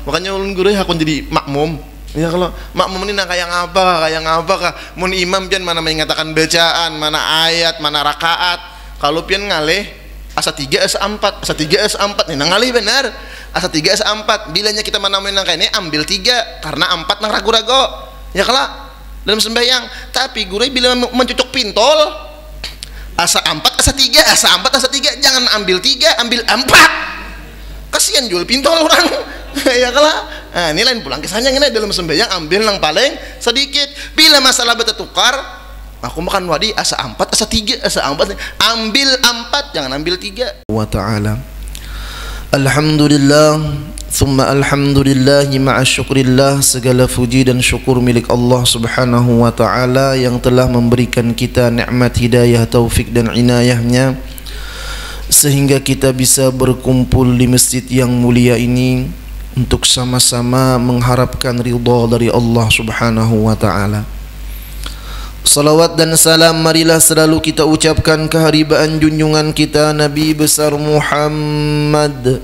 makanya ulun guru hakun jadi makmum. Ya kalau makmum ini kayak ngapa kah? Mun imam pian mana mengatakan bacaan, mana ayat, mana rakaat. Kalau pian ngalih asa 3 asa 4, asa 3 asa 4 nih ngalih benar. Asa 3 asa 4. Bilanya kita mana kayak ini ambil 3 karena 4 nang ragu-ragu. Ya kalau dalam sembahyang. Tapi guru bila mencucuk pintol asa 4 asa 3, asa 4 asa 3, jangan ambil 3, ambil 4. Kasihan jual pintol orang. Ya kalau nah, ini lain pulang kisahnya ini dalam sembahyang ambil yang paling sedikit. Bila masalah bertukar, aku makan wadi asa 4 asa 3 asa 4, ambil 4 jangan ambil 3. Wa ta'ala alhamdulillah thumma alhamdulillah ma'a syukrillah, segala puji dan syukur milik Allah subhanahu wa ta'ala yang telah memberikan kita nikmat hidayah, taufik dan inayahnya sehingga kita bisa berkumpul di masjid yang mulia ini untuk sama-sama mengharapkan ridha dari Allah subhanahu wa ta'ala. Salawat dan salam marilah selalu kita ucapkan keharibaan junjungan kita Nabi besar Muhammad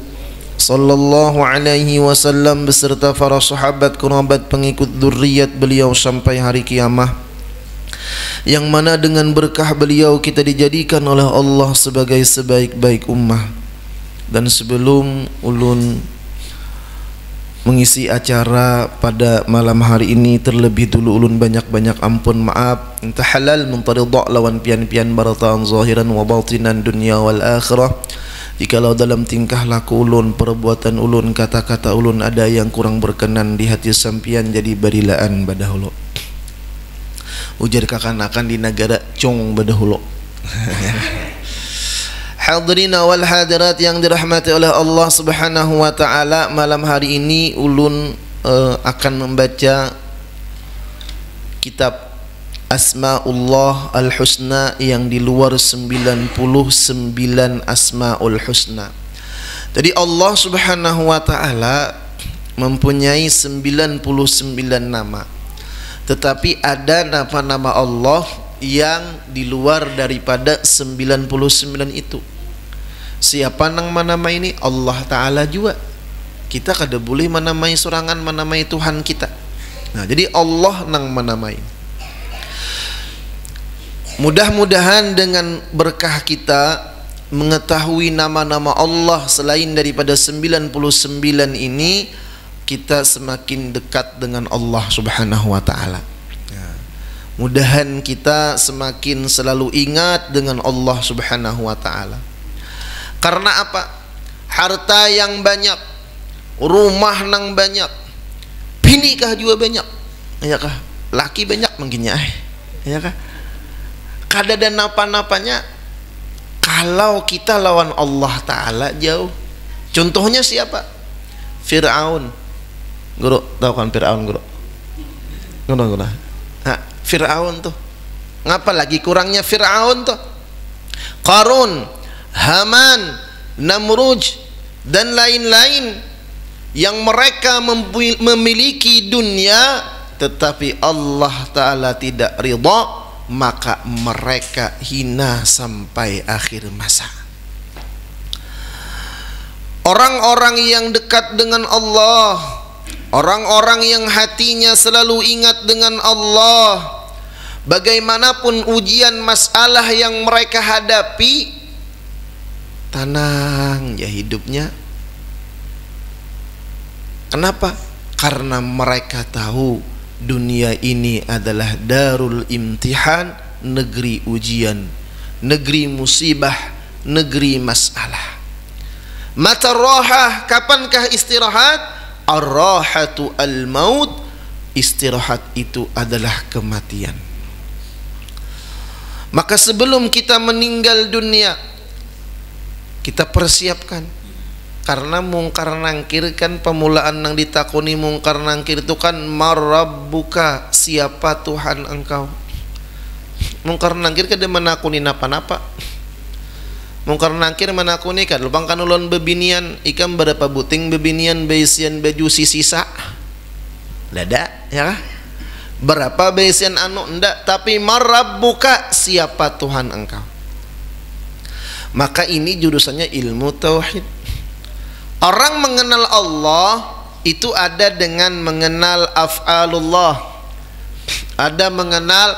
sallallahu alaihi wasallam beserta para sahabat, kerabat, pengikut zuriat beliau sampai hari kiamah, yang mana dengan berkah beliau kita dijadikan oleh Allah sebagai sebaik-baik ummah. Dan sebelum ulun mengisi acara pada malam hari ini, terlebih dulu ulun banyak-banyak ampun maaf, minta halal minta ridha lawan pian-pian barataan zahiran wa batinan dunia wal akhirah. Jikalau dalam tingkah laku ulun, perbuatan ulun, kata-kata ulun ada yang kurang berkenan di hati sampian, jadi berilaan badahulu. Ujar kakanakan di negara cong badahulu. Hadirina wal hadirat yang dirahmati oleh Allah subhanahu wa ta'ala, malam hari ini ulun akan membaca kitab Asma'ullah al-Husna yang di luar 99 Asma'ul Husna. Jadi Allah subhanahu wa ta'ala mempunyai 99 nama, tetapi ada nama-nama Allah yang di luar daripada 99 itu. Siapa nang menamai ini? Allah Ta'ala juga. Kita kada boleh menamai sorangan, menamai Tuhan kita. Nah, jadi Allah nang menamai. Mudah-mudahan dengan berkah kita mengetahui nama-nama Allah selain daripada 99 ini, kita semakin dekat dengan Allah subhanahu wa ta'ala. Mudahan kita semakin selalu ingat dengan Allah subhanahu wa ta'ala. Karena apa? Harta yang banyak, rumah nang banyak, bini kah juga banyak, ya kah? Laki banyak mungkinnya, ya kah? Kada ada napa-napanya kalau kita lawan Allah Ta'ala jauh. Contohnya siapa? Fir'aun. Guru tahu kan Fir'aun, guru? Guru. Nah, Fir'aun tuh, ngapa lagi kurangnya Fir'aun tuh? Qarun, Haman, Namruj dan lain-lain yang mereka memiliki dunia tetapi Allah Ta'ala tidak ridha, maka mereka hina sampai akhir masa. Orang-orang yang dekat dengan Allah, orang-orang yang hatinya selalu ingat dengan Allah, bagaimanapun ujian masalah yang mereka hadapi, tenang ya hidupnya. Kenapa? Karena mereka tahu dunia ini adalah darul imtihan, negeri ujian, negeri musibah, negeri masalah. Mata rohah, kapankah istirahat? Ar-rahatu al-maut, istirahat itu adalah kematian. Maka sebelum kita meninggal dunia, kita persiapkan. Karena mungkar nangkir kan pemulaan yang ditakuni mungkar nangkir itu kan marabbuka, siapa Tuhan engkau. Mungkar nangkir kada menakuni napa-napa. Mungkar nangkir menakuni kan lubang kanulon bebinian ikam berapa buting bebinian beisian baju sisa lada ya. Berapa beisian anu ndak, tapi marabbuka, siapa Tuhan engkau. Maka ini jurusannya ilmu tauhid. Orang mengenal Allah itu ada dengan mengenal af'alullah, ada mengenal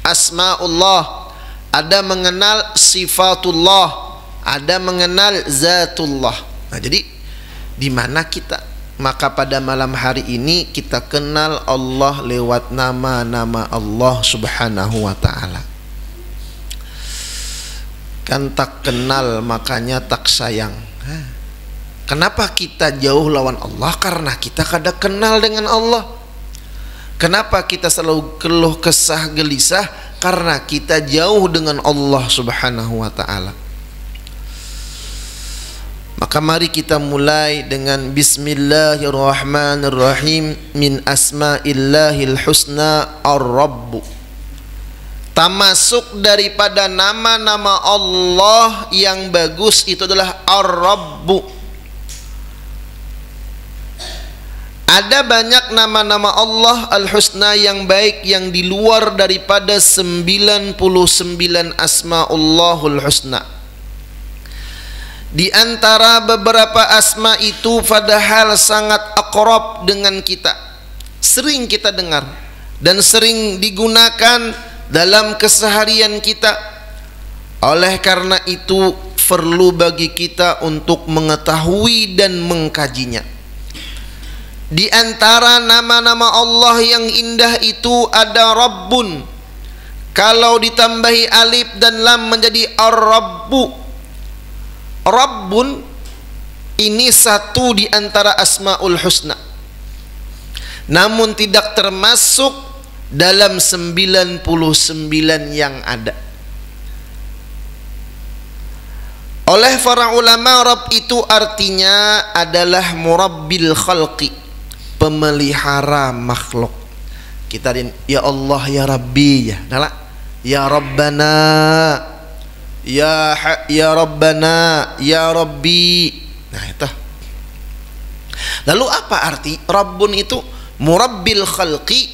asma'ullah, ada mengenal sifatullah, ada mengenal zatullah. Nah, jadi di mana kita? Maka pada malam hari ini kita kenal Allah lewat nama-nama Allah Subhanahu wa ta'ala. Kan tak kenal makanya tak sayang. Kenapa kita jauh lawan Allah? Karena kita kada kenal dengan Allah. Kenapa kita selalu keluh kesah gelisah? Karena kita jauh dengan Allah Subhanahu wa ta'ala. Maka mari kita mulai dengan Bismillahirrahmanirrahim. Min asma'illahil husna ar-Rabbu. Termasuk daripada nama-nama Allah yang bagus itu adalah ar-Rabbu. Ada banyak nama-nama Allah al-husna yang baik yang di luar daripada 99 asma'ullahul husna. Di antara beberapa asma itu padahal sangat akrab dengan kita, sering kita dengar dan sering digunakan dalam keseharian kita. Oleh karena itu perlu bagi kita untuk mengetahui dan mengkajinya. Di antara nama-nama Allah yang indah itu ada Rabbun. Kalau ditambahi alif dan lam menjadi Ar-Rabbu. Rabbun ini satu di antara Asmaul Husna, namun tidak termasuk dalam 99 yang ada. Oleh para ulama, Rabb itu artinya adalah Murabbil Khalqi, pemelihara makhluk. Kita ya Allah ya Rabbi, ya Rabbana, ya Rabbana, ya Rabbi. Nah itu. Lalu apa arti Rabbun itu? Murabbil Khalqi,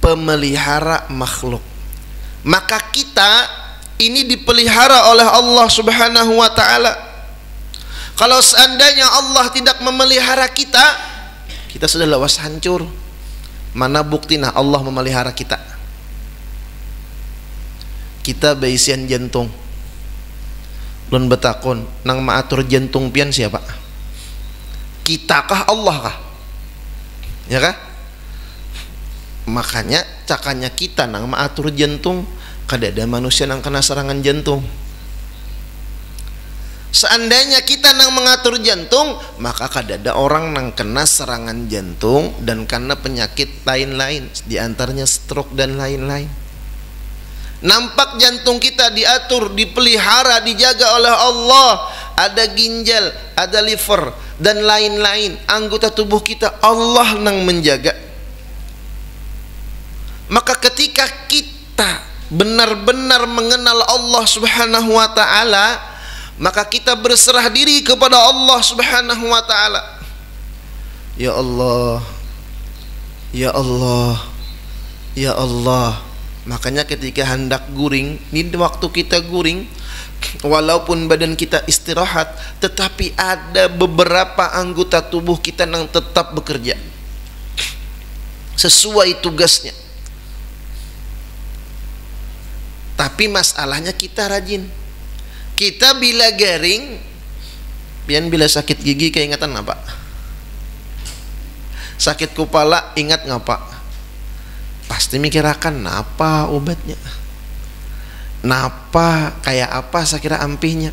pemelihara makhluk. Maka kita ini dipelihara oleh Allah Subhanahu wa ta'ala. Kalau seandainya Allah tidak memelihara kita, kita sudah lawas hancur. Mana buktinya Allah memelihara kita? Kita baisian jantung, lun betakon nang maatur jantung pian siapa? Kita kah Allah kah? Ya kah? Makanya cakanya kita nang maatur jantung, kada ada manusia yang kena serangan jantung. Seandainya kita nang mengatur jantung, maka kada ada orang nang kena serangan jantung dan karena penyakit lain-lain, diantaranya stroke dan lain-lain. Nampak jantung kita diatur, dipelihara, dijaga oleh Allah. Ada ginjal, ada liver dan lain-lain anggota tubuh kita, Allah nang menjaga. Maka ketika kita benar-benar mengenal Allah Subhanahu wa ta'ala, maka kita berserah diri kepada Allah Subhanahu wa ta'ala. Ya Allah, ya Allah, ya Allah. Makanya ketika hendak guring, ini waktu kita guring, walaupun badan kita istirahat, tetapi ada beberapa anggota tubuh kita yang tetap bekerja sesuai tugasnya. Tapi masalahnya kita rajin. Kita bila garing, pian bila sakit gigi keingatan apa? Sakit kepala ingat ngapa? Pasti mikirakan napa obatnya, napa kayak apa sekira ampihnya.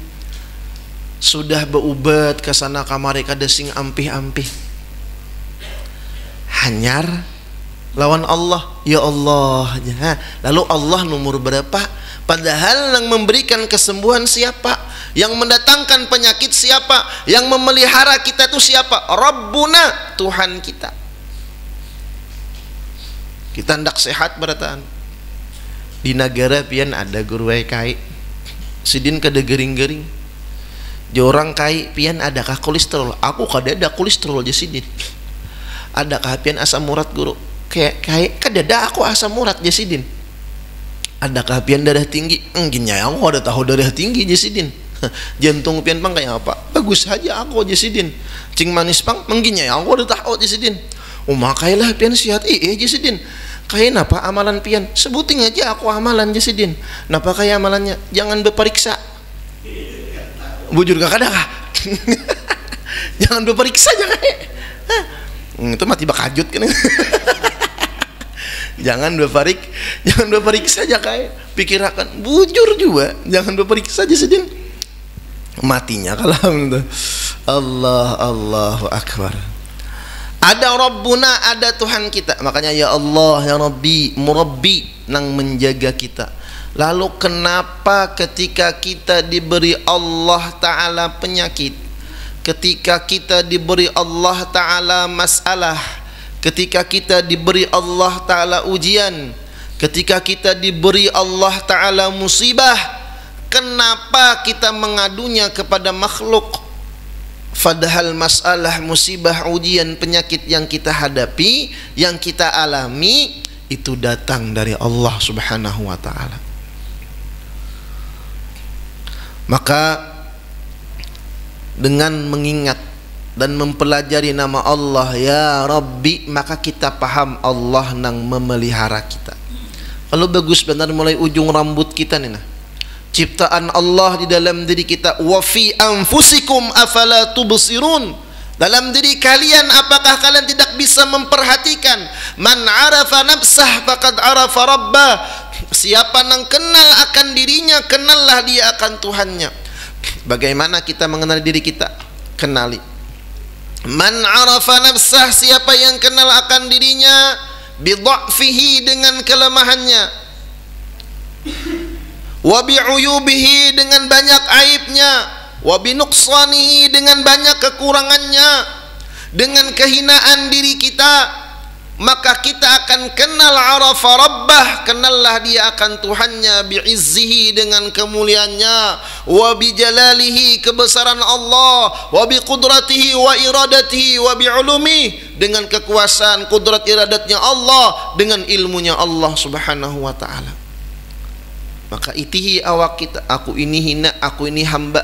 Sudah berobat ke sana kamari kada sing ampih-ampih. Hanyar lawan Allah, ya Allah. Lalu Allah nomor berapa? Padahal yang memberikan kesembuhan siapa? Yang mendatangkan penyakit siapa? Yang memelihara kita itu siapa? Rabbuna, Tuhan kita. Kita hendak sehat berataan. Di negara pian ada guru kai, sidin kada gering-gering. Jorang kai pian adakah kolesterol? Aku kada ada kolesterol je sidin. Adakah pian asam urat guru? Kayak kada ada aku asam urat je sidin. Adakah pian darah tinggi? Enggaknya aku ada tahu darah tinggi je sidin. Jantung pian pang kayak apa? bagus saja aku Jasidin cing manis pang mengginya ya aku udah tahu Jasidin makailah pian sihat Jasidin kayak napa amalan pian sebuting aja aku amalan Jasidin napa kayak amalannya jangan berperiksa bujur gak ada kah jangan berperiksa jangan itu mati bakajut kan jangan berperiksa aja kayak pikirakan bujur juga jangan berperiksa Jasidin matinya kalam itu. Allahu akbar. Ada Rabbuna, ada Tuhan kita. Makanya ya Allah, ya Rabbi, Murabbi nang menjaga kita. Lalu kenapa ketika kita diberi Allah Ta'ala penyakit, ketika kita diberi Allah Ta'ala masalah, ketika kita diberi Allah Ta'ala ujian, ketika kita diberi Allah Ta'ala musibah, kenapa kita mengadunya kepada makhluk? Padahal masalah, musibah, ujian, penyakit yang kita hadapi, yang kita alami, itu datang dari Allah Subhanahu wa Ta'ala. Maka dengan mengingat dan mempelajari nama Allah ya Rabbi, maka kita paham Allah nang memelihara kita. Kalau bagus benar mulai ujung rambut kita nih nah, ciptaan Allah di dalam diri kita. Wa fi anfusikum afala tubsirun, dalam diri kalian apakah kalian tidak bisa memperhatikan? Man arafa nafsah faqad arafa rabbah, siapa yang kenal akan dirinya, kenallah dia akan Tuhannya. Bagaimana kita mengenal diri kita? Kenali. Man arafa nafsah, siapa yang kenal akan dirinya, bidha'fihi, dengan kelemahannya, wa bi'uyubihi, dengan banyak aibnya, wa binuqsanihi, dengan banyak kekurangannya, dengan kehinaan diri kita, maka kita akan kenal arafa rabbah, kenallah dia akan Tuhannya, bi'izzihi, dengan kemuliaannya, wa bijalalihi, kebesaran Allah, wa biqudratihi wa iradatihi wa bi'ulumi, dengan kekuasaan kudrat iradatnya Allah, dengan ilmunya Allah Subhanahu wa Ta'ala. Maka itihi awak kita, aku ini hina, aku ini hamba,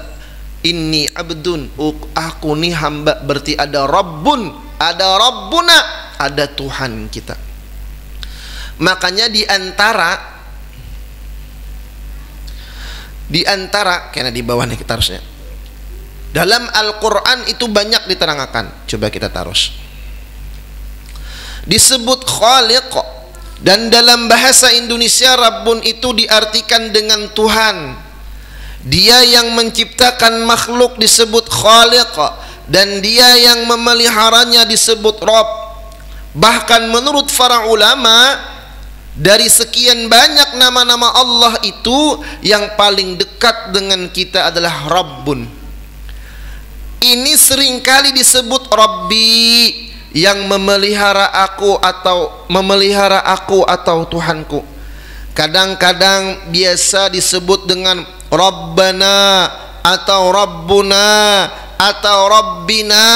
inni abdun, aku ini hamba, berarti ada Rabbun, ada Rabbuna, ada Tuhan kita. Makanya di antara karena di bawah nih kita harusnya, dalam Al-Quran itu banyak diterangkan. Coba kita taruh, disebut Khaliq, dan dalam bahasa Indonesia Rabbun itu diartikan dengan Tuhan. Dia yang menciptakan makhluk disebut Khaliq, dan dia yang memeliharanya disebut Rabb. Bahkan menurut para ulama, dari sekian banyak nama-nama Allah itu, yang paling dekat dengan kita adalah Rabbun. Ini seringkali disebut Rabbi, yang memelihara aku atau Tuhanku. Kadang-kadang biasa disebut dengan Rabbana atau Rabbuna atau Rabbina,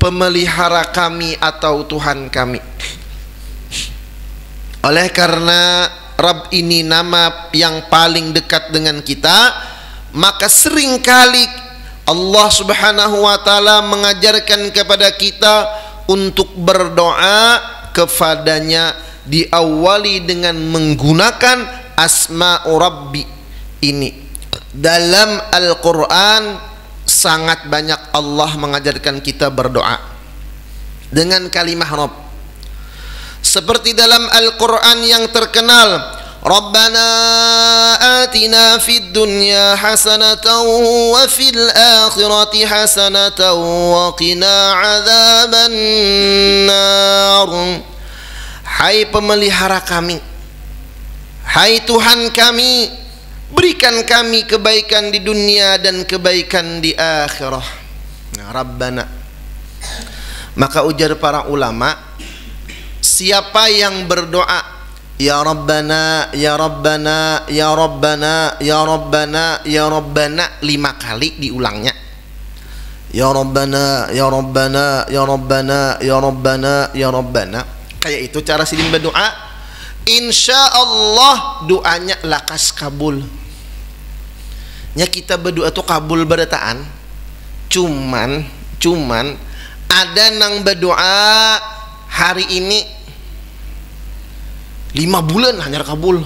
pemelihara kami atau Tuhan kami. Oleh karena Rabb ini nama yang paling dekat dengan kita, maka seringkali Allah Subhanahu wa Ta'ala mengajarkan kepada kita untuk berdoa kepadanya, diawali dengan menggunakan asma'u Rabbi ini. Dalam Al-Quran sangat banyak Allah mengajarkan kita berdoa dengan kalimah Rabb. Seperti dalam Al-Quran yang terkenal, Rabbana atina fid dunya hasanatan wa fil akhirati hasanatan wa qina adzaban nar. Hai pemelihara kami, hai Tuhan kami, berikan kami kebaikan di dunia dan kebaikan di akhirah. Nah, Rabbana. Maka ujar para ulama, siapa yang berdoa ya Rabbana, ya Rabbana, ya Rabbana, ya Rabbana, ya Rabbana 5 kali diulangnya, ya Rabbana, ya Rabbana, ya Rabbana, ya Rabbana, ya Rabbana, kayak itu cara sidin berdoa, insya Allah doanya lakas kabul. Nya kita berdoa tuh kabul berdataan, cuman ada nang berdoa hari ini 5 bulan hanya kabul.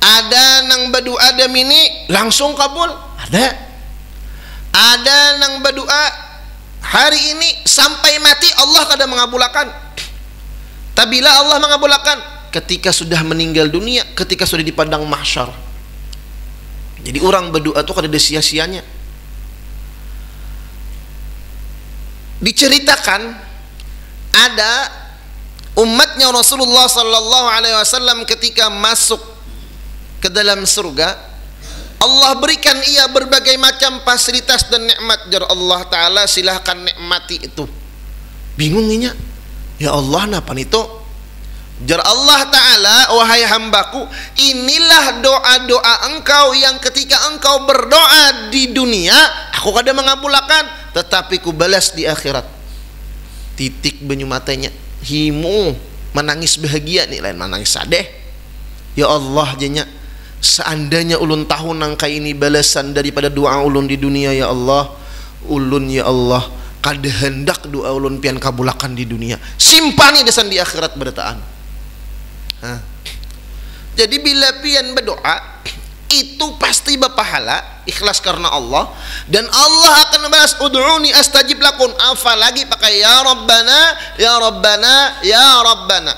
Ada nang berdoa dam ini langsung kabul. Ada nang berdoa hari ini sampai mati Allah kada mengabulkan. Tabila Allah mengabulkan ketika sudah meninggal dunia, ketika sudah di padang mahsyar. Jadi orang berdoa itu kada ada sia-sianya. Diceritakan ada umatnya Rasulullah sallallahu alaihi wasallam ketika masuk ke dalam surga, Allah berikan ia berbagai macam fasilitas dan nikmat. Jar Allah taala, silahkan nikmati itu. Bingungnya, ya Allah napa itu? Jar Allah taala, wahai hambaku, inilah doa-doa engkau yang ketika engkau berdoa di dunia aku kada mengabulkan, tetapi ku balas di akhirat. Titik banyu matanya, himu menangis bahagia nih, lain menangis sadeh. Ya Allah jenya, seandainya ulun tahu nangka ini balasan daripada doa ulun di dunia, ya Allah, ulun ya Allah kada hendak doa ulun pian kabulakan di dunia, simpani desan di akhirat bertaan. Jadi bila pian berdoa itu pasti berpahala, ikhlas karena Allah, dan Allah akan membalas ud'uni astajib lakum. Apalagi pakai ya Rabbana, ya Rabbana, ya Rabbana.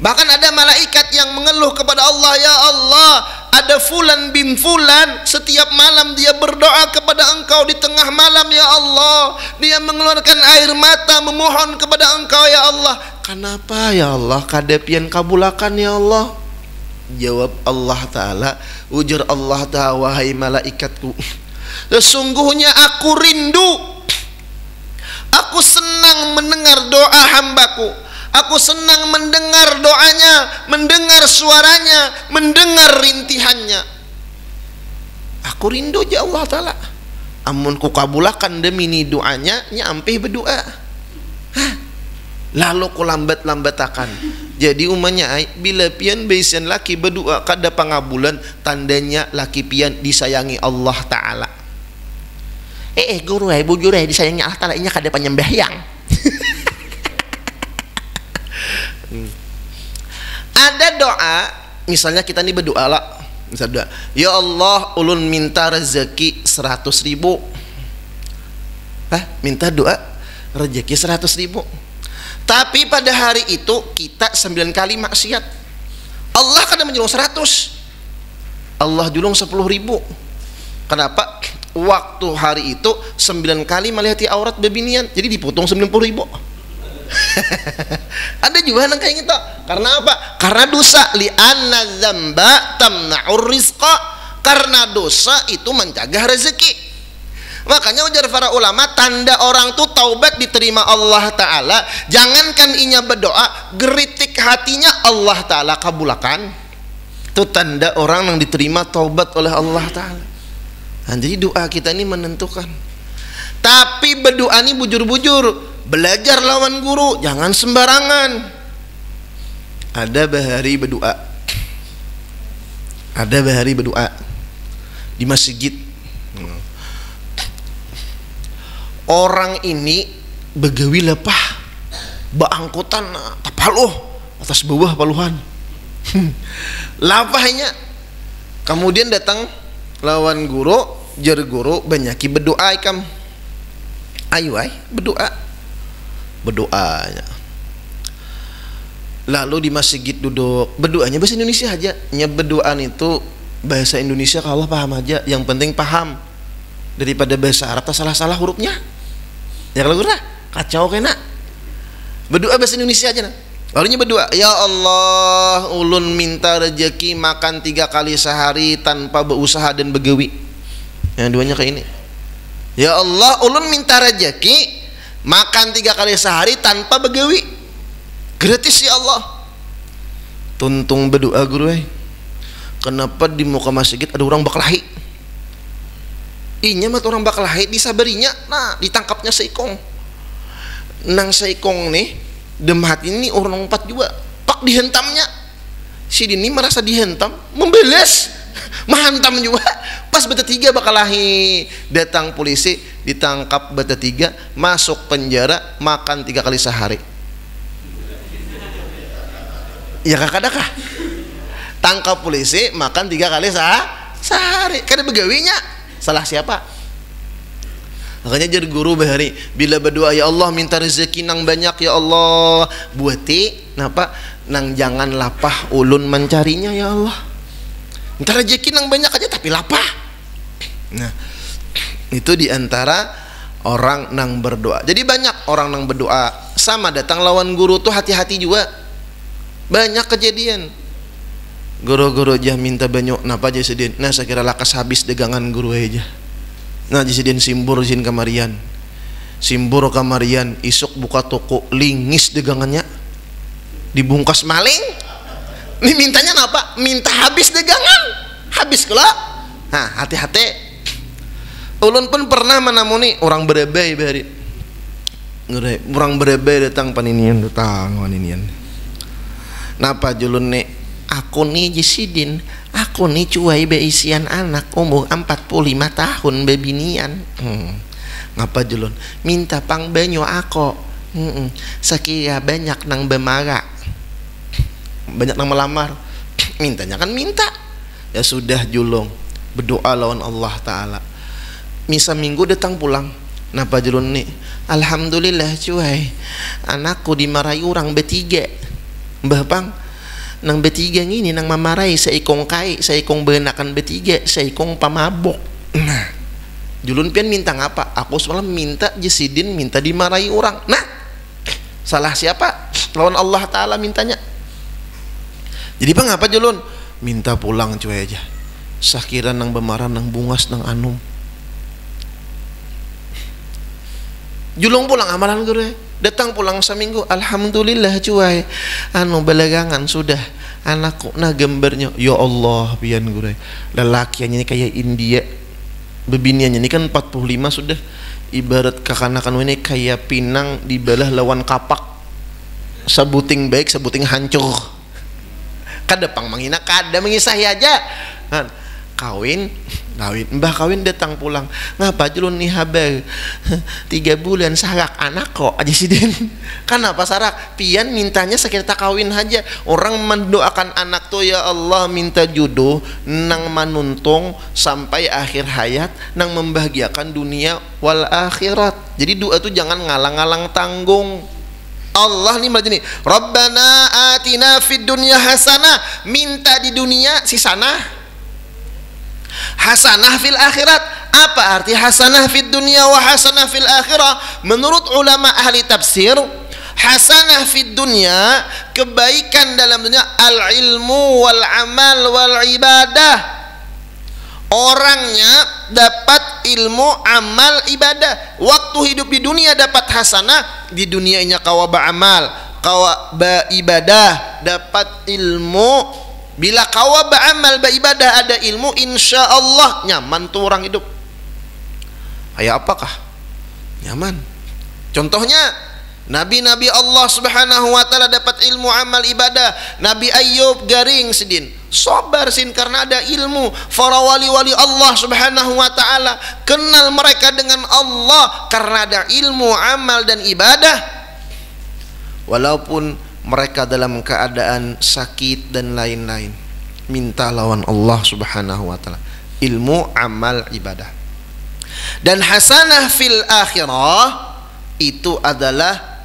Bahkan ada malaikat yang mengeluh kepada Allah, ya Allah, ada fulan bin fulan setiap malam dia berdoa kepada engkau di tengah malam, ya Allah, dia mengeluarkan air mata memohon kepada engkau, ya Allah. Kenapa ya Allah kada pian kabulakan ya Allah? Jawab Allah taala, ujar Allah taala, wahai malaikatku, sesungguhnya aku rindu, aku senang mendengar doa hambaku, aku senang mendengar doanya, mendengar suaranya, mendengar rintihannya. Aku rindu ya Allah taala, amun ku kabulakan demi ni doanya nyampe berdoa. Lalu ku lambat-lambatakan. Jadi umanya bila pian besian laki berdoa kada pangabulan, tandanya laki pian disayangi Allah taala. Guru bujur disayangi Allah taala, inya kada panyembahyang. Ada doa, misalnya kita nih berdoa lah, misalnya ya Allah ulun minta rezeki 100.000. Minta doa rezeki 100.000. Tapi pada hari itu kita 9 kali maksiat. Allah kadang menjulung 100, Allah julung 10.000. Kenapa? Waktu hari itu 9 kali melihati aurat bebinian, jadi dipotong 90.000. Ada juga yang kayak gitu. Karena apa? Karena dosa. Li'anna dzamba tamna'ur rizqa. Karena dosa itu mencegah rezeki. Makanya ujar para ulama, tanda orang tuh taubat diterima Allah taala, jangankan inya berdoa, geritik hatinya Allah taala kabulakan. Itu tanda orang yang diterima taubat oleh Allah taala. Jadi doa kita ini menentukan. Tapi berdoa ini bujur-bujur, belajar lawan guru, jangan sembarangan. Ada bahari berdoa, ada bahari berdoa di masjid. Orang ini begawi lepah baangkutan tapaluh atas bawah paluhan. Lapahnya kemudian datang lawan guru, jar guru banyaki berdoa ikam. Ayo berdoanya. Lalu di masjid duduk, berdoanya bahasa Indonesia aja. Berdoaan itu bahasa Indonesia kalau paham aja, yang penting paham. Daripada bahasa Arab tak salah-salah hurufnya. Ya kalau gurah kacau kena. Berdoa bahasa Indonesia aja nah. Lalunya berdoa, ya Allah ulun minta rezeki makan 3 kali sehari tanpa berusaha dan begawi. Yang duanya kayak ini. Ya Allah ulun minta rezeki makan 3 kali sehari tanpa begawi. Gratis ya Allah. Tuntung berdoa guru. Kenapa di muka masjid ada orang baklahi? Inya mat orang baklahi disabarinya, nah ditangkapnya seikong. Nang seikong nih demhat ini orang 4 juga pak dihentamnya. Si Dini merasa dihentam, membeles Menghantam juga. Pas beta tiga bakalahi datang polisi, ditangkap beta tiga, masuk penjara, makan 3 kali sehari. Ya kakak-kakak, tangkap polisi, makan 3 kali sehari. Karena begawinya salah siapa? Makanya jadi guru bahari bila berdoa, ya Allah minta rezeki nang banyak ya Allah, buati napa nang jangan lapah ulun mencarinya ya Allah. Minta rezeki nang banyak aja tapi lapah. Nah, itu diantara orang nang berdoa. Jadi banyak orang nang berdoa sama datang lawan guru tuh hati-hati juga. Banyak kejadian. Guru-guru aja minta banyak napa aja sedin. Nah, saya kira lakas habis dagangan guru aja. Nah, jisiden simbur jin kamarian, simbur kamarian, isuk buka toko, lingis dagangannya, dibungkas maling. Ini mintanya apa? Minta habis dagangan, habis kala. Nah, hati-hati. Ulun pun pernah menamuni orang berebay bahari, orang berebay datang paninian, datang paninian. Napa julun nek? Aku nih jisidin, aku nih cuai beisian anak umur 45 tahun bebinian. Ngapa julun? Minta pang banyo aku. Sekira banyak nang bemara, banyak nang melamar. Mintanya kan minta. Ya sudah julung, berdoa lawan Allah Ta'ala. Misa minggu datang pulang. Napa julun nih? Alhamdulillah cuai, anakku dimarahi orang bertiga. Mbah pang nang bertiga ini nang mamarai seikong kai, seikong benakan bertiga, seikong pamabok. Nah, julun pian minta ngapa? Aku semalam minta jesidin minta dimarahi orang. Nah, salah siapa? Lawan Allah Ta'ala mintanya. Jadi bang apa julun? Minta pulang cuy aja. Sakira nang bemarah nang bungas nang anum. Julung pulang amalan guru. Datang pulang seminggu, alhamdulillah cuai, belagangan sudah anakku nah gambarnya, ya Allah pian gure, lelakiannya ini kayak India, bebiniannya ini kan 45 sudah, ibarat kakanakan ini kayak pinang dibelah lawan kapak, sabuting baik sabuting hancur, kada pang menghina kada mengisah aja, kan kawin mbah kawin datang pulang, ngapa julun nih habar 3 bulan sarak anak kok aja sidin. Kenapa sarak? Pian mintanya sekiranya kawin aja. Orang mendoakan anak tuh ya Allah minta jodoh nang manuntung sampai akhir hayat, nang membahagiakan dunia wal akhirat. Jadi doa tuh jangan ngalang-ngalang tanggung. Allah nih macam ni, Rabbana atina fid dunya hasanah, minta di dunia si sana. Hasanah fil akhirat. Apa arti hasanah fid dunya wa hasanah fil akhirah? Menurut ulama ahli tafsir, hasanah fid dunya kebaikan dalam dunia, al ilmu wal amal wal ibadah. Orangnya dapat ilmu, amal, ibadah. Waktu hidup di dunia dapat hasanah, di dunianya kawa ba'amal, kawa b'ibadah, dapat ilmu. Bila kawa ba'amal b'ibadah ada ilmu, insya Allah nyaman tuh orang hidup. Kayak apakah? Nyaman. Contohnya Nabi-Nabi Allah Subhanahu wa Ta'ala dapat ilmu amal ibadah. Nabi Ayyub garing sidin, sabar sin karena ada ilmu. Para wali-wali Allah Subhanahu wa Ta'ala kenal mereka dengan Allah karena ada ilmu amal dan ibadah. Walaupun mereka dalam keadaan sakit dan lain-lain, minta lawan Allah Subhanahu wa Ta'ala ilmu amal ibadah. Dan hasanah fil akhirah itu adalah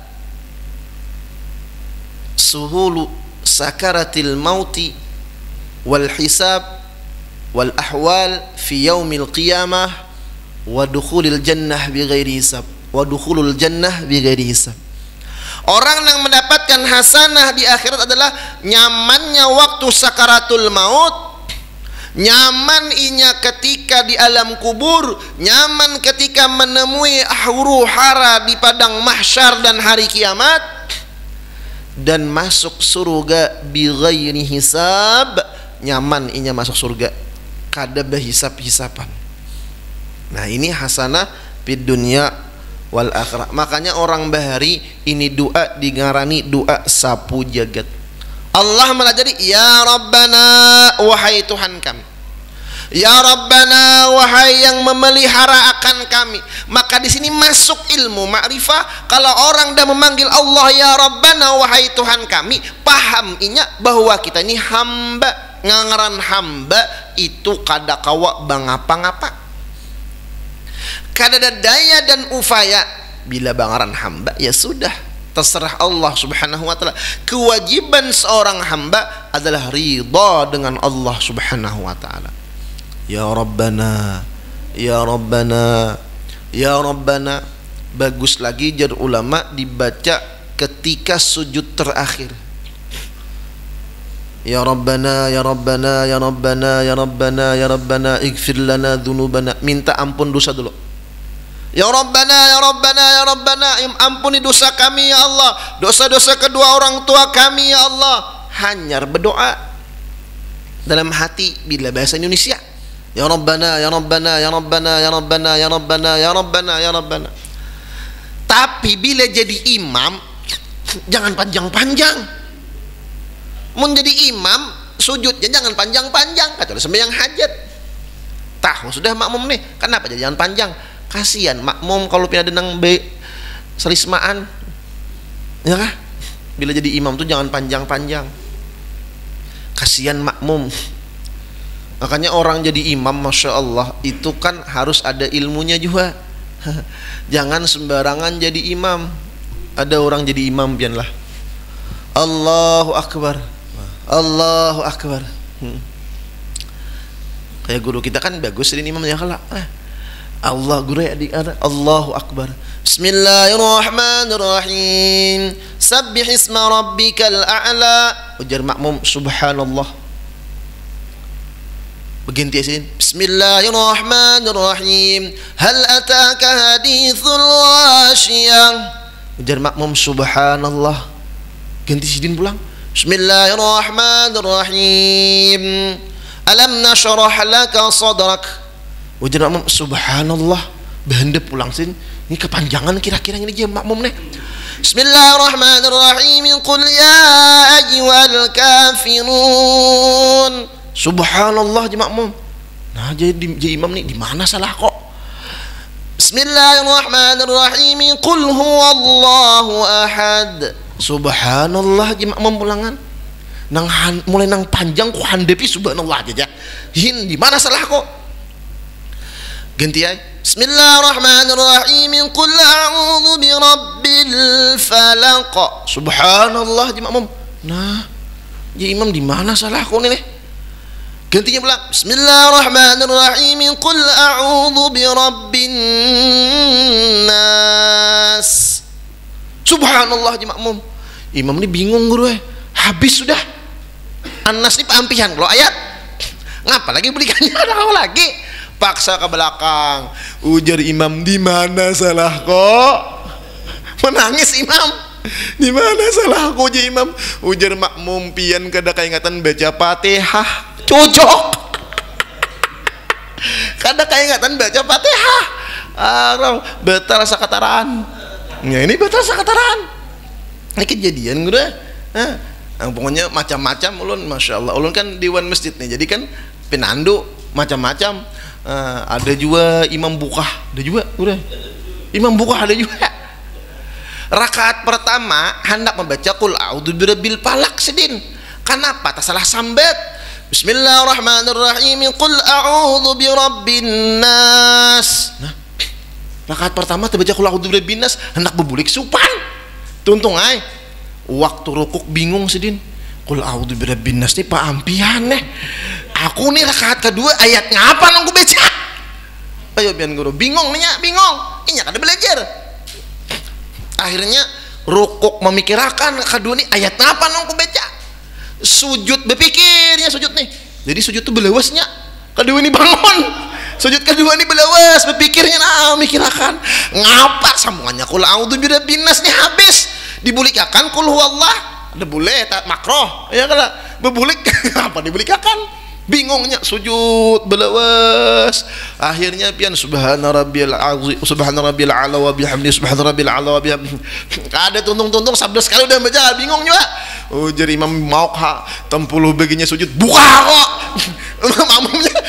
suhulu sakaratil mauti wal hisab wal ahwal fi yaumil qiyamah wa dukhulil jannah bighairi hisab wa dukhulul jannah bighairi hisab. Orang yang mendapatkan hasanah di akhirat adalah nyamannya waktu sakaratul maut, nyaman inya ketika di alam kubur, nyaman ketika menemui huru hara di padang mahsyar dan hari kiamat, dan masuk surga bighairi hisab, nyaman inya masuk surga kada berhisab-hisaban. Nah, ini hasanah fid dunya wal akhirah. Makanya orang bahari ini doa digarani doa sapu jagat. Allah melajari, ya Rabbana, wahai Tuhan kami, Ya Rabbana, wahai yang memelihara akan kami. Maka di sini masuk ilmu ma'rifah. Kalau orang dah memanggil Allah ya Rabbana, wahai Tuhan kami, paham inya bahwa kita ini hamba. Ngaran hamba itu kada kawa bangapa-ngapa, kada ada daya dan upaya. Bila bangaran hamba ya sudah, terserah Allah subhanahu wa ta'ala. Kewajiban seorang hamba adalah ridha dengan Allah subhanahu wa ta'ala. Ya Rabbana, ya Rabbana, ya Rabbana. Bagus lagi jar ulama dibaca ketika sujud terakhir. Ya Rabbana, ya Rabbana, ya Rabbana, ya Rabbana, ya Rabbana, ighfir lana dzunubana. Minta ampun dosa dulu. Ya Rabbana, ya Rabbana, ya Rabbana, ampuni dosa kami ya Allah, dosa-dosa kedua orang tua kami ya Allah. Hanyar berdoa dalam hati bila bahasa Indonesia. Ya Rabbana, ya Rabbana, ya Rabbana, ya Rabbana, ya Rabbana, ya Rabbana, ya Rabbana. Tapi bila jadi imam jangan panjang-panjang. Mun jadi imam sujudnya jangan panjang-panjang, kecuali sembahyang hajat. Tahu sudah makmum nih, kenapa jadi jangan panjang? Kasihan makmum kalau pindah denang selismaan. Ya kah? Bila jadi imam tuh jangan panjang-panjang. Kasihan makmum. Makanya orang jadi imam, masya Allah, itu kan harus ada ilmunya juga. Jangan sembarangan jadi imam. Ada orang jadi imam biarlah Allahu Akbar, Allahu Akbar. Kayak guru kita kan bagus jadi imam ya kalau Allah guru ya ada Allahu Akbar. Bismillahirrahmanirrahim. Sabbih isma rabbikal a'la. Ujar makmum subhanallah. Beginti asin. Bismillahirrahmanirrahim. Hal ataka hadithul wasyiyah. Ujar makmum subhanallah. Ganti sidin pulang. Bismillahirrahmanirrahim. Alam nashrah laka sadrak. Ujar makmum subhanallah. Behandap pulang sin. Ini kepanjangan kira-kira ini aja makmum nih. Bismillahirrahmanirrahim. Qul ya ayyuhal kafirun. Subhanallah ji makmum. Nah jadi imam nih di mana salah kok? Bismillahirrahmanirrahim. Qul huwallahu ahad. Subhanallah ji makmum pulangan. Nang mulai nang panjang ku handepi subhanallah aja. Hin di mana salah kok? Ganti ay. Bismillahirrahmanirrahim. Qul a'udzu birabbil falaq. Subhanallah ji makmum. Nah, ji imam di mana salah kok nih? Gantinya pula Bismillahirrahmanirrahim. Qul a'udzu birabbin nas. Subhanallah ji makmum. Imam ini bingung guru habis sudah. An-nas ini pampihan kalau ayat. Ngapa lagi belikannya ada lagi? Paksa ke belakang. Ujar imam di mana salah kok? Menangis imam. Di mana salah aku ji imam? Ujar makmum pian kada kaingatan baca Fatihah. Cocok. Kada kaingatan baca Fatihah. Batal sakataraan. Ya ini batal sakataraan. Ini kejadian gue. Pokoknya macam-macam ulun, masya Allah. Ulun kan dewan masjid nih, jadi kan penandu macam-macam. Ada juga imam buka, ada juga udah. Imam buka ada juga. Rakaat pertama hendak membaca qul a'udzu birabbil falaq sedin. Kenapa? Tak salah sambat. Bismillahirrahmanirrahim. Qul a'udzu birabbin nas. Nah, rakaat pertama terbaca qul a'udzu birabbin nas hendak bebulik supan. Tuntung ay. Waktu rukuk bingung sedin. Qul a'udzu birabbin nas ni paampian nih. Aku nih rakaat kedua ayatnya apa nang ku baca? Ayo biar guru bingung nih, bingung. Ini kada belajar. Akhirnya rukuk memikirkan kedua nih ayat apa nang ku baca. Sujud berpikirnya sujud nih. Jadi sujud tuh belewasnya. Kedua ini bangun. Sujud kedua ini belewas berpikirnya mikirkan. Ngapa sambungannya qul a'udzu birabbin nas nih habis. Dibulikakan qul huwallah. Ada boleh tak makroh. Ya kada bebulik apa dibulikakan? Bingungnya sujud belewas. Akhirnya pian subhana rabbiyal azim, subhana rabbiyal ala wa bihamdi, subhana rabbiyal ala wa bihamdi. Kada tuntung-tuntung 11 kali udah baca bingung juga. Ujar imam mau ha 60 baginya sujud buka kok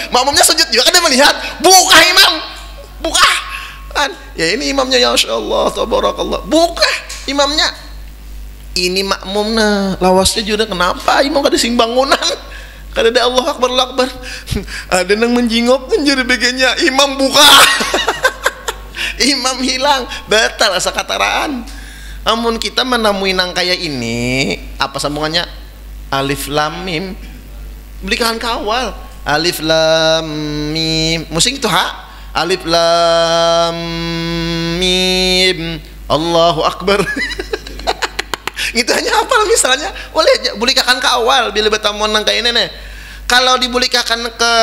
makmumnya sujud juga kan, dia melihat buka imam, buka kan ya, ini imamnya ya Allah tabarakallah, buka imamnya, ini makmumnya lawasnya juga, kenapa imam kada sing bangunan, kada ada Allah akbar Allah akbar, ada nang menjingok jadi begenya imam buka. Imam hilang, batal asa kataraan. Amun kita menemui nang kayak ini, apa sambungannya? Alif lam mim, belikan kawal. Alif lam mim, musing itu ha? Alif lam mim, Allahu akbar. Gitu hanya hafal misalnya, bolehkan kawal bila betamuan nang kayak ini nih. Kalau dibulikakan ke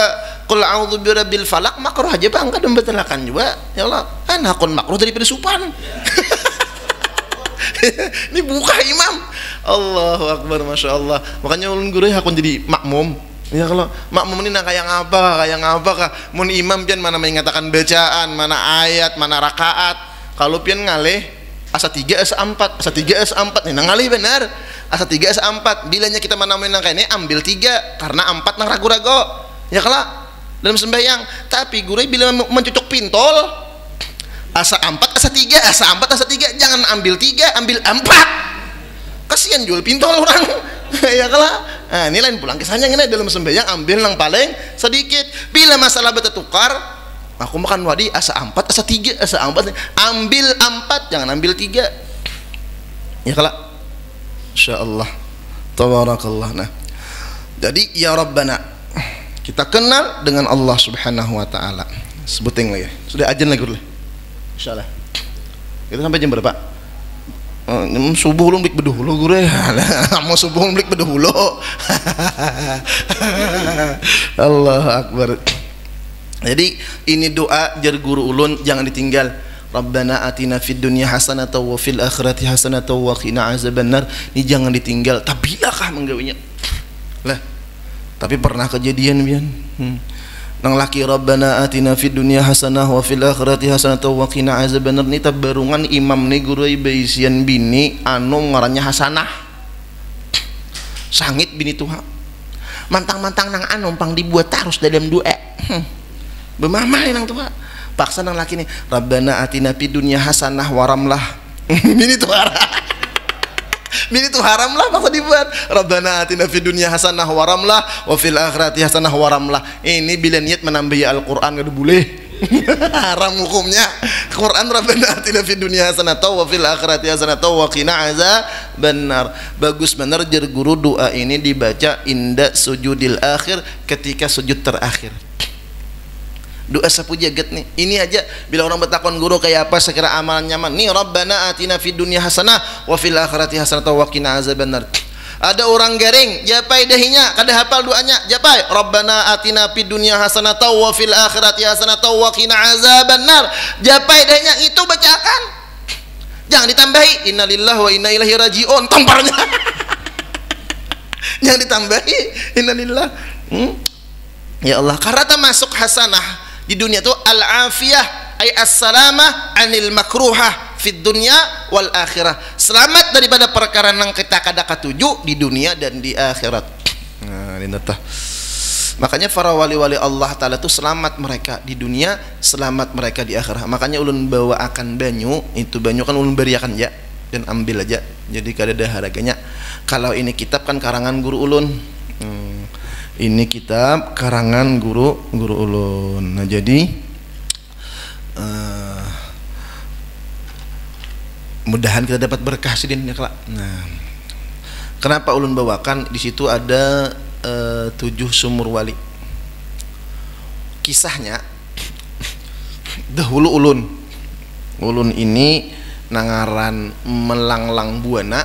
qul a'udzu birabbil falaq makruh aja bang, kadang betelakan juga ya Allah, hakun makruh dari pesupan. Ini buka imam, Allahu akbar, masya Allah. Makanya ulun guru hakun jadi makmum ya, kalau makmum ini nang kayak ngapa kah mun imam pian mana mengatakan bacaan, mana ayat, mana rakaat, kalau pian ngalih asa 3 asa 4 asa 3 asa 4 nih nang ngalih benar asa 3 asa 4, bilanya kita menemuin nang kayak ini ambil 3 karena 4 nang ragu-ragu ya kalau dalam sembahyang. Tapi guru bila mencucuk pintol asa 4 asa 3 asa 4 asa 3, jangan ambil 3 ambil 4, kasihan jual pintol orang. Ya kalau nah, ini lain pulang kisahnya ini dalam sembahyang ambil yang paling sedikit. Bila masalah bertukar, aku makan wadi asa 4 asa 3 asa 4, ambil 4 jangan ambil 3 ya kalau insyaallah tabarakallah. Nah jadi ya Rabbana, kita kenal dengan Allah subhanahu wa ta'ala, sebutin lagi sudah ajan lagi dulu insyaallah. Kita sampai jam berapa? Subuh lu blik bedahulu gure. Mau subuh blik bedahulu. Allahu akbar. Jadi ini doa jar guru ulun jangan ditinggal. Rabbana atina fid dunya hasanatan wa fil akhirati hasanatan wa qina azabannar. Ini jangan ditinggal. Tapi kah menggawinya? Lah. Tapi pernah kejadian pian. Nang laki Rabbana atina fid dunya hasanah wa fil akhirati hasanatan wa qina azabannar, ni tabarungan imam ni guru baisian bini anu ngarannya Hasanah. Sangit bini tuha. Mantang-mantang nang anu pang dibuat terus dalam doa. Bemamah nang tuha. Paksa nang laki ni Rabbana atina fid dunya hasanah waramlah. Bini tuha. Bini itu haram lah paksa dibuat. Rabbana atina fid dunya hasanah waramlah wa fil akhirati hasanah waramlah. Ini bila niat menambahi Al-Qur'an kada boleh. Haram hukumnya. Quran Rabbana atina fid dunya hasanatan wa fil akhirati hasanatan wa qina azabannar. Bagus benar jar guru doa ini dibaca inda sujudil akhir, ketika sujud terakhir. Doa sapu jagat nih. Ini aja bila orang bertakon guru kayak apa sekira amalan nyaman. Nih Rabbana atina fid dunya hasanah wa fil akhirati hasanatan wa qina azabannar. Ada orang garing, japai dahinya, kada hafal doanya, japai Rabbana atina fid dunya hasanatan wa fil akhirati hasanatan wa qina azabannar. Japai dahinya itu bacakan. Jangan ditambahi inna lillahi wa inna ilaihi rajiun tamparnya. Jangan ditambahi inna lillahi. Ya Allah, karena termasuk hasanah di dunia itu al-afiyah ay as-salamah anil makruhah fid dunya wal akhirah, selamat daripada perkara yang kita kada katuju di dunia dan di akhirat. Nah, ini tah. Makanya para wali-wali Allah taala itu selamat mereka di dunia, selamat mereka di akhirat. Makanya ulun bawa akan banyu, itu banyu kan ulun beriakan ya dan ambil aja. Jadi kada ada harganya. Kalau ini kitab kan karangan guru ulun. Ini kitab karangan guru ulun. Nah jadi mudahan kita dapat berkah sidin ya kelak. Nah, kenapa ulun bawakan di situ ada 7 sumur wali. Kisahnya dahulu ulun ini nangaran melanglang buana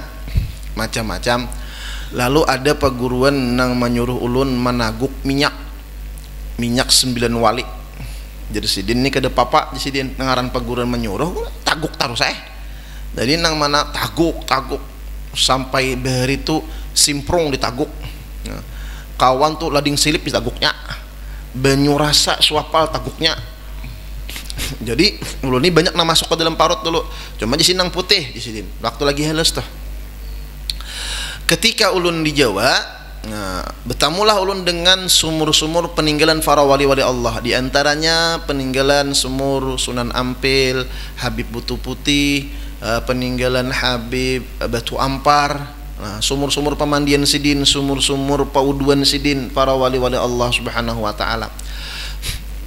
macam-macam. Lalu ada paguruan nang menyuruh ulun menaguk minyak 9 wali. Jadi sidin ini kada papa di sidin nangaran paguruan menyuruh taguk taruh saya. Jadi nang mana taguk sampai bahari itu simprong ditaguk. Nah, kawan tuh lading silip ditaguknya, banyu rasa suapal taguknya. Jadi ulun ini banyak nang masuk ke dalam parut dulu. Cuma di sini nang putih di sidin. Waktu lagi halus tuh. Ketika ulun di Jawa Nah, bertamulah ulun dengan sumur-sumur peninggalan para wali-wali Allah. Di antaranya peninggalan sumur Sunan Ampel, Habib Butuh Putih, peninggalan Habib Batu Ampar. Nah, sumur-sumur pemandian sidin, sumur-sumur pauduan sidin para wali-wali Allah Subhanahu wa taala.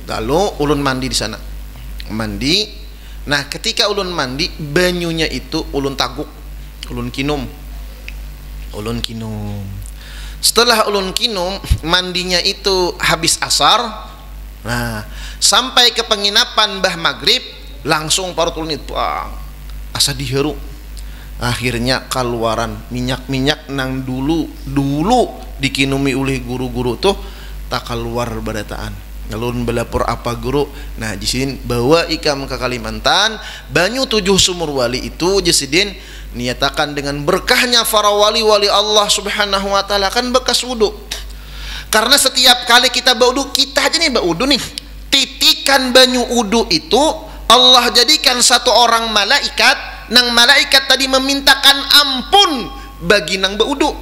Lalu ulun mandi di sana. Mandi. Nah, ketika ulun mandi, banyunya itu ulun taguk, ulun kinum. Ulun kinum. Setelah ulun kinum, mandinya itu habis asar. Nah, sampai ke penginapan Mbah Maghrib, langsung parut ulun itu asa diheru. Akhirnya keluaran minyak-minyak nang dulu dikinumi oleh guru-guru tuh tak keluar barataan. Ulun belapor apa guru. Nah, jisin bawa ikam ke Kalimantan, banyu 7 sumur wali itu jisidin niatakan dengan berkahnya para wali-wali Allah Subhanahu wa taala kan bekas wudu. Karena setiap kali kita berwudu, kita aja nih berwudu nih, titikan banyu wudu itu Allah jadikan satu orang malaikat, nang malaikat tadi memintakan ampun bagi nang berwudu.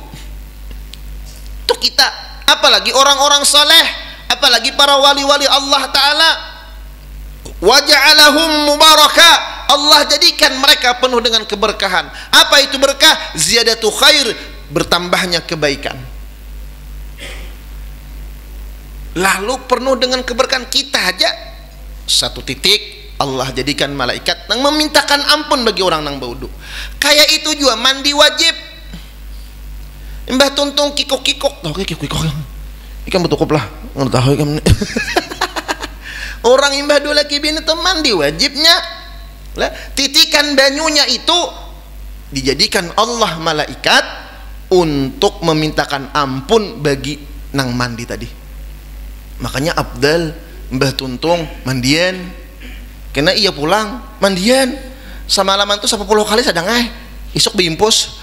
Tuh kita, apalagi orang-orang saleh, apalagi para wali-wali Allah taala, wa ja'alahum mubaraka. Allah jadikan mereka penuh dengan keberkahan. Apa itu berkah? Ziyadatu khair, bertambahnya kebaikan. Lalu penuh dengan keberkahan. Kita aja satu titik Allah jadikan malaikat yang memintakan ampun bagi orang yang berwudu. Kayak itu juga mandi wajib. Mbah tuntung kikok-kikok. Tahu kikok-kikok? Ikan betul lah. Nggak tahu ikan. Orang imbah dua lagi bini itu mandi wajibnya. Lah, titikan banyunya itu dijadikan Allah malaikat untuk memintakan ampun bagi nang mandi tadi. Makanya Abdal Mbah Tuntung mandian, kena ia pulang mandian semalaman tuh 10 kali sadang isok bimpus.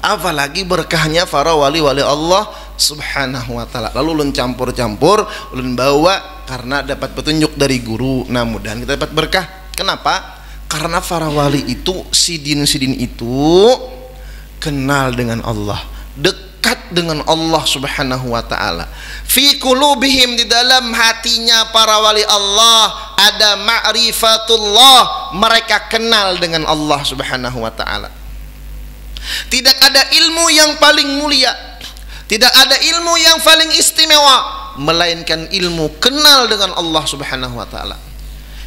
Apalagi berkahnya para wali-wali Allah Subhanahu wa taala. Lalu ulun campur-campur, ulun bawa karena dapat petunjuk dari guru. Nah, mudahan kita dapat berkah. Kenapa? Karena para wali itu, sidin-sidin itu kenal dengan Allah, dekat dengan Allah Subhanahu wa taala. Fi qulubihim, di dalam hatinya para wali Allah ada ma'rifatullah, mereka kenal dengan Allah Subhanahu wa taala. Tidak ada ilmu yang paling mulia, tidak ada ilmu yang paling istimewa melainkan ilmu kenal dengan Allah Subhanahu wa taala.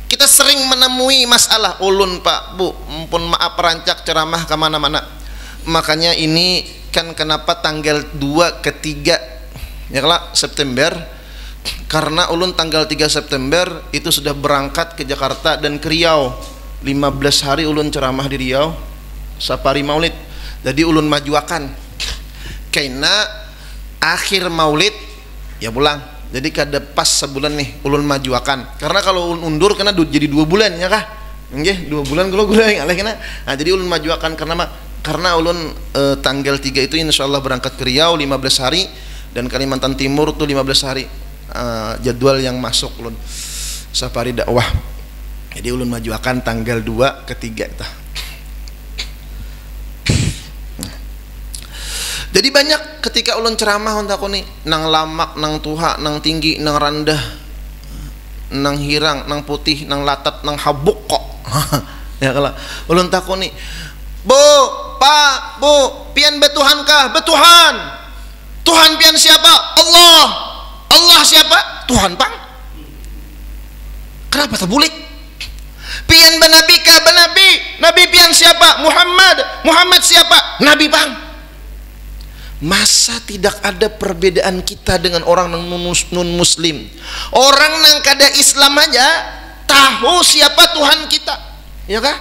Kita sering menemui masalah ulun Pak Bu, ampun maaf rancak ceramah ke mana-mana. Makanya ini kan kenapa tanggal 2 ke 3 ya lah September, karena ulun tanggal 3 September itu sudah berangkat ke Jakarta dan ke Riau. 15 hari ulun ceramah di Riau, safari maulid. Jadi ulun majuakan karena akhir maulid ya pulang. Jadi kada pas sebulan nih ulun majuakan. Karena kalau ulun undur kena jadi 2 bulan ya kah? Nggih, 2 bulan kalau gue alih kena. Nah, jadi ulun majuakan karena ulun tanggal 3 itu insyaallah berangkat ke Riau 15 hari dan Kalimantan Timur tuh 15 hari. Jadwal yang masuk ulun safari dakwah. Jadi ulun majuakan tanggal 2 ke 3 tah. Jadi banyak ketika ulun ceramah untuk aku nih nang lamak, nang tuha, nang tinggi, nang rendah, nang hirang, nang putih, nang latat, nang habuk kok. Ya kalau ulun takut nih, Bu, Pak, Bu, pian betuhan kah? Betuhan. Tuhan pian siapa? Allah. Allah siapa? Tuhan pang. Kenapa terbulik? Pian benabi kah? Benabi. Nabi pian siapa? Muhammad. Muhammad siapa? Nabi pang. Masa tidak ada perbedaan kita dengan orang non muslim? Orang yang kada Islam aja tahu siapa Tuhan kita, ya kah?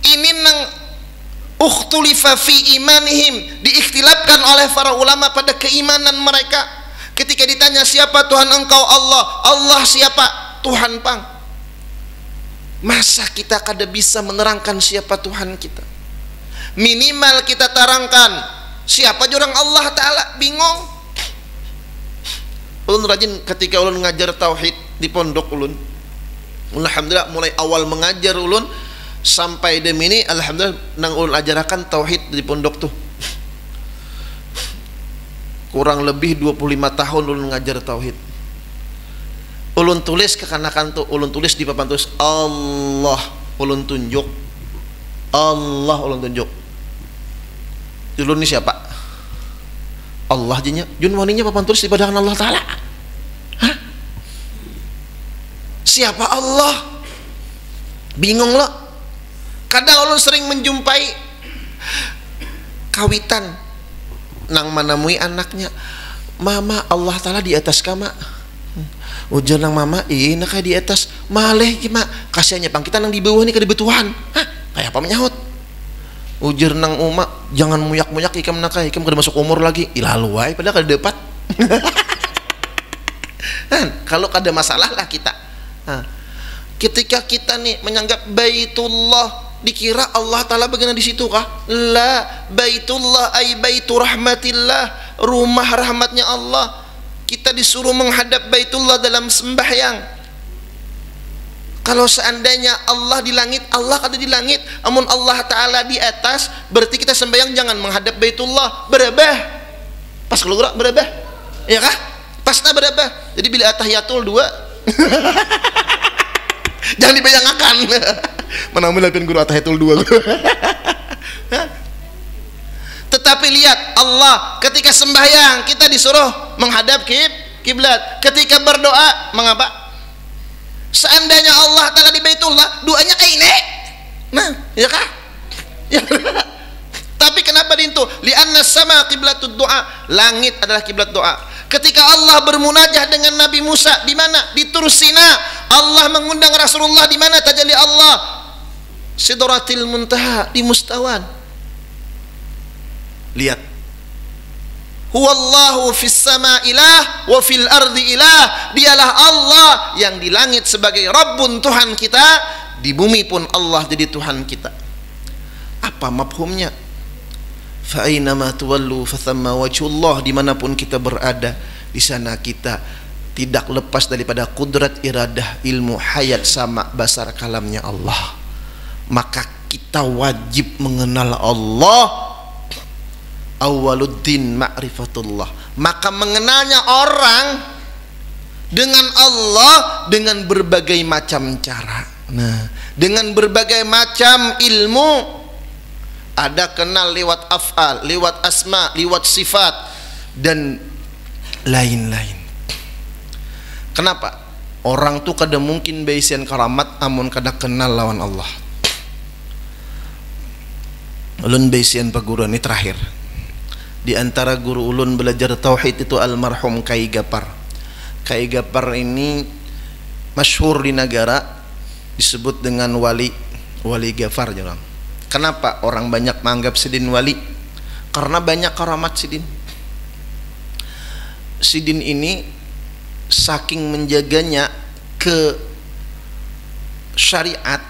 Ini nang ukhtulifa fi imanihim, diikhtilafkan oleh para ulama pada keimanan mereka. Ketika ditanya siapa Tuhan engkau? Allah. Allah siapa? Tuhan pang. Masa kita kada bisa menerangkan siapa Tuhan kita? Minimal kita terangkan siapa jurang Allah Ta'ala, bingung. Ulun rajin ketika ulun ngajar tauhid di pondok ulun. Alhamdulillah mulai awal mengajar ulun sampai demi ini alhamdulillah nang ulun ajarakan tauhid di pondok tuh. Kurang lebih 25 tahun ulun ngajar tauhid. Ulun tulis ke kanakan tuh, ulun tulis di papan tulis Allah, ulun tunjuk Allah, ulun tunjuk. Ulun ini siapa? Allah jinya. Jun waninya papan tulis di padangan Allah Ta'ala. Hah? Siapa Allah? Bingung lo. Kadang ulun sering menjumpai kawitan nang manamui anaknya, mama Allah Ta'ala di atas kama. Ujar nang mama, nak di atas maleh gimana? Kasihannya pang kita nang di bawah nih kada betuhan. Hah? Kayak apa menyahut? Ujar nang uma, jangan muyak-muyak ikam nakai, ikam kada masuk umur lagi. Ilalu wae padahal kada dapat. Kalau kada masalah lah kita. Ketika kita nih menyanggap Baitullah, dikira Allah Ta'ala bagaimana di situ kah? La, Baitullah ay baitu rahmatillah, rumah rahmatnya Allah. Kita disuruh menghadap Baitullah dalam sembahyang. Kalau seandainya Allah di langit, Allah ada di langit. Amun Allah Ta'ala di atas, berarti kita sembahyang jangan menghadap Baitullah. Berabah. Pas keluar berabah. Ya kah? Pasnya berabah. Jadi bila atahiyatul 2 jangan dibayangkan. Mana melapin guru atahiyatul 2. Tetapi lihat Allah ketika sembahyang kita disuruh menghadap kiblat. Ketika berdoa mengapa? Seandainya Allah Ta'ala di Baitullah, doanya aine. Nah, ya kah? Ya. Tapi kenapa dintu? Li'anna sama qiblatud doa. Langit adalah kiblat doa. Ketika Allah bermunajah dengan Nabi Musa di mana? Di Tur Sina. Allah mengundang Rasulullah di mana? Tajalli Allah Sidratil Muntaha, di Mustawan. Lihat, huwallahu fis sama ilah wa fil ardi ilah. Dialah Allah yang di langit sebagai Rabbun, Tuhan kita, di bumi pun Allah jadi Tuhan kita. Apa mafhumnya? Fa aynama tuwallu fathamma wajhullah. Dimanapun kita berada, di sana kita tidak lepas daripada kudrat, iradah, ilmu, hayat, sama, basar, kalamnya Allah. Maka kita wajib mengenal Allah. Awaluddin ma'rifatullah. Maka mengenalnya orang dengan Allah dengan berbagai macam cara. Nah, dengan berbagai macam ilmu. Ada kenal lewat af'al, lewat asma, lewat sifat, dan lain-lain. Kenapa? Orang tuh kada mungkin baisian karamat amun kada kenal lawan Allah. Ulun baisian paguruan ini terakhir. Di antara guru ulun belajar tauhid itu almarhum Kai Gapar. Kai Gapar ini masyhur di negara, disebut dengan wali Gafar jarang. Kenapa orang banyak menganggap Sidin wali? Karena banyak karamat Sidin. Sidin ini saking menjaganya ke syariat,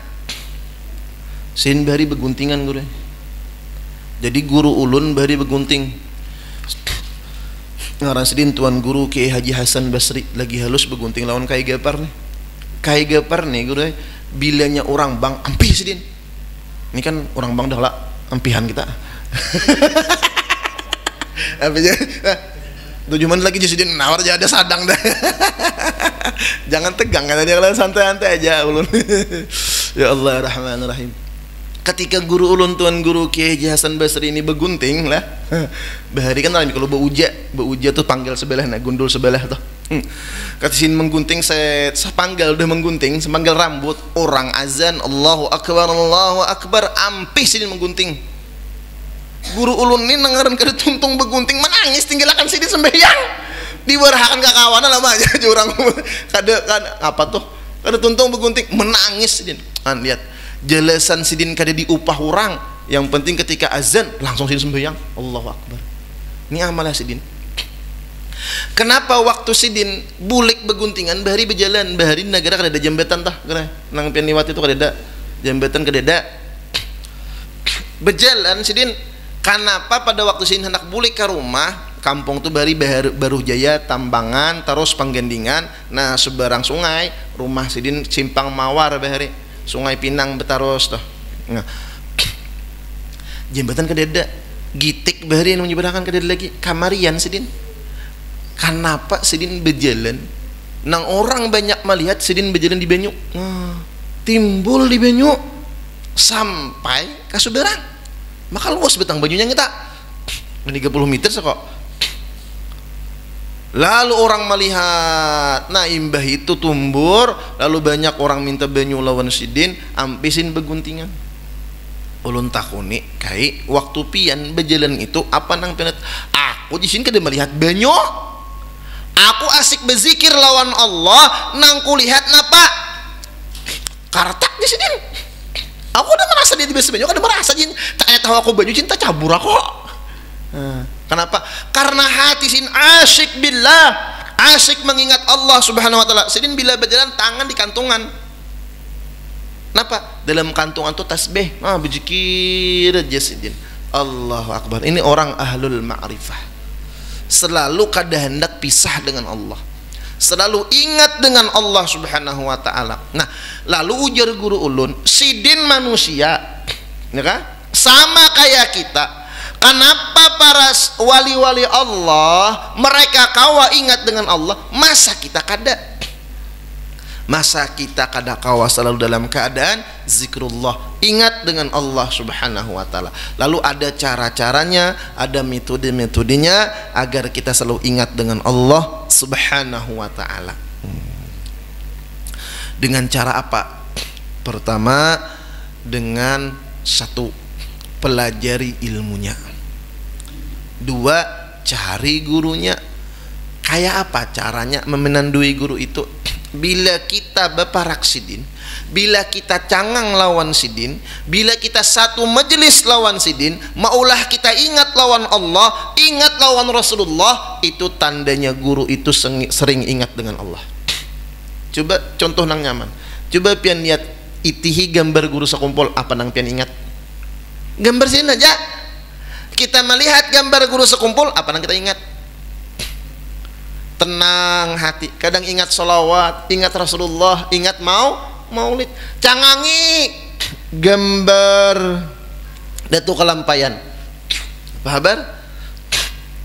Sidin bari beguntingan guru. Jadi guru ulun bari begunting. Ngaran Sidin tuan guru Kiai Haji Hasan Basri lagi halus begunting lawan Kai Gapar nih. Kai Gapar nih guru, bilanya orang bang ampih Sidin. Ini kan orang bang dah lah ampihan kita. Apa aja? 7 menit lagi Sidin nawar aja ada sadang dah. Jangan tegang katanya, kalau santai-santai aja ulun. Ya Allah Rahman Rahim. Ketika guru ulun tuan guru Kiai Haji Hasan Basri ini begunting lah. Bahari kan kalau beuja tuh panggil sebelah, nak gundul sebelah tuh. Katisin menggunting, saya panggil udah menggunting, sepanggil rambut, orang azan Allahu Akbar, ampih Sidin menggunting. Guru ulun ini nengaran kada tuntung begunting menangis, tinggalkan Sidin sembahyang. Diwarahakan ke kawanan lama aja orang kada apa tuh? Kada tuntung begunting menangis Sidin. Lihat. Jelasan Sidin kada diupah orang. Yang penting ketika azan langsung Sidin sembahyang. Allahu Akbar. Ini amalah Sidin. Kenapa waktu Sidin bulik beguntingan bahari berjalan, bahari negara kada ada jembatan tah, nang pian liwat itu kada ada jembatan, kada ada. Berjalan Sidin. Kenapa pada waktu Sidin hendak bulik ke rumah, kampung tuh bahari baru jaya, tambangan, terus panggendingan. Nah seberang sungai, rumah Sidin simpang mawar bahari. Sungai Pinang betaros tuh. Nah, jembatan kededa gitik bahari yang menyeberangkan kededa lagi kamarian sidin. Kenapa sidin berjalan nang orang banyak melihat sidin berjalan di banyu, timbul di banyu sampai ke Suberang, maka luas betang bajunya kita 30 meter sekok. Lalu orang melihat, nah imbah itu tumbur, lalu banyak orang minta banyu lawan sidin, ampisin beguntingan. Ulun takuni kai waktu pian berjalan itu apa nang penet? Aku di sini kada melihat banyu. Aku asik berzikir lawan Allah, nang kulihat napa? Kartak di sini. Aku udah merasa dia di banyu, kada merasa jin. Tak tahu aku banyu cinta cabur aku. Kenapa? Karena hati sin asyik billah, asyik mengingat Allah subhanahu wa ta'ala. Sidin bila berjalan tangan di kantungan. Kenapa? Dalam kantungan itu tasbih, berzikir aja sidin. Allahu akbar. Ini orang ahlul ma'rifah. Selalu kada hendak pisah dengan Allah, selalu ingat dengan Allah subhanahu wa ta'ala. Nah, lalu ujar guru ulun, sidin manusia, ya kan? Sama kayak kita. Kenapa para wali-wali Allah mereka kawa ingat dengan Allah, masa kita kada? Masa kita kada kawa selalu dalam keadaan zikrullah, ingat dengan Allah subhanahu wa ta'ala. Lalu ada cara-caranya, ada metode-metodenya agar kita selalu ingat dengan Allah subhanahu wa ta'ala. Dengan cara apa? Pertama, dengan satu, pelajari ilmunya. Dua, cari gurunya. Kayak apa caranya memenandui guru itu? Bila kita beparak sidin, bila kita cangang lawan sidin, bila kita satu majelis lawan sidin, maulah kita ingat lawan Allah, ingat lawan Rasulullah, itu tandanya guru itu sering ingat dengan Allah. Coba contoh nang nyaman. Coba pian lihat itihi gambar guru sekumpul, apa nang pian ingat? Gambar sini aja. Kita melihat gambar guru sekumpul, apa yang kita ingat? Tenang hati. Kadang ingat sholawat, ingat Rasulullah, ingat maulid. Cangangi gambar Datuk Kelampayan. Apa kabar?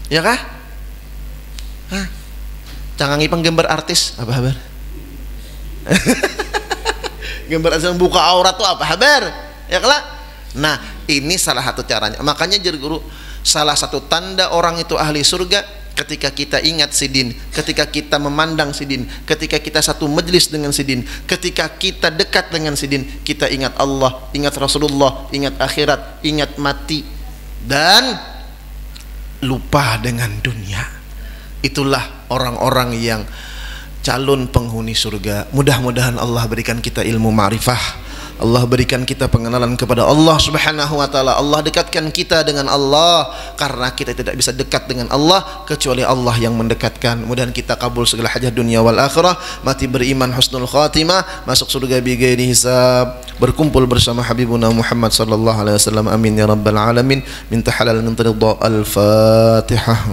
Ya kah? Hah? Cangangi penggambar artis. Apa kabar? Gambar artis yang buka aurat tuh apa kabar? Ya kah? Nah, ini salah satu caranya. Makanya jadi guru, salah satu tanda orang itu ahli surga ketika kita ingat sidin, ketika kita memandang sidin, ketika kita satu majlis dengan sidin, ketika kita dekat dengan sidin, kita ingat Allah, ingat Rasulullah, ingat akhirat, ingat mati, dan lupa dengan dunia. Itulah orang-orang yang calon penghuni surga. Mudah-mudahan Allah berikan kita ilmu ma'rifah, Allah berikan kita pengenalan kepada Allah subhanahu wa ta'ala. Allah dekatkan kita dengan Allah, karena kita tidak bisa dekat dengan Allah kecuali Allah yang mendekatkan. Mudah-mudahan kita kabul segala hajat dunia wal akhirah, mati beriman, husnul khatimah, masuk surga bi ghairi hisab, berkumpul bersama Habibuna Muhammad sallallahu alaihi wasallam. Amin ya rabbal alamin. Minta halal, minta ridha. Al-Fatihah.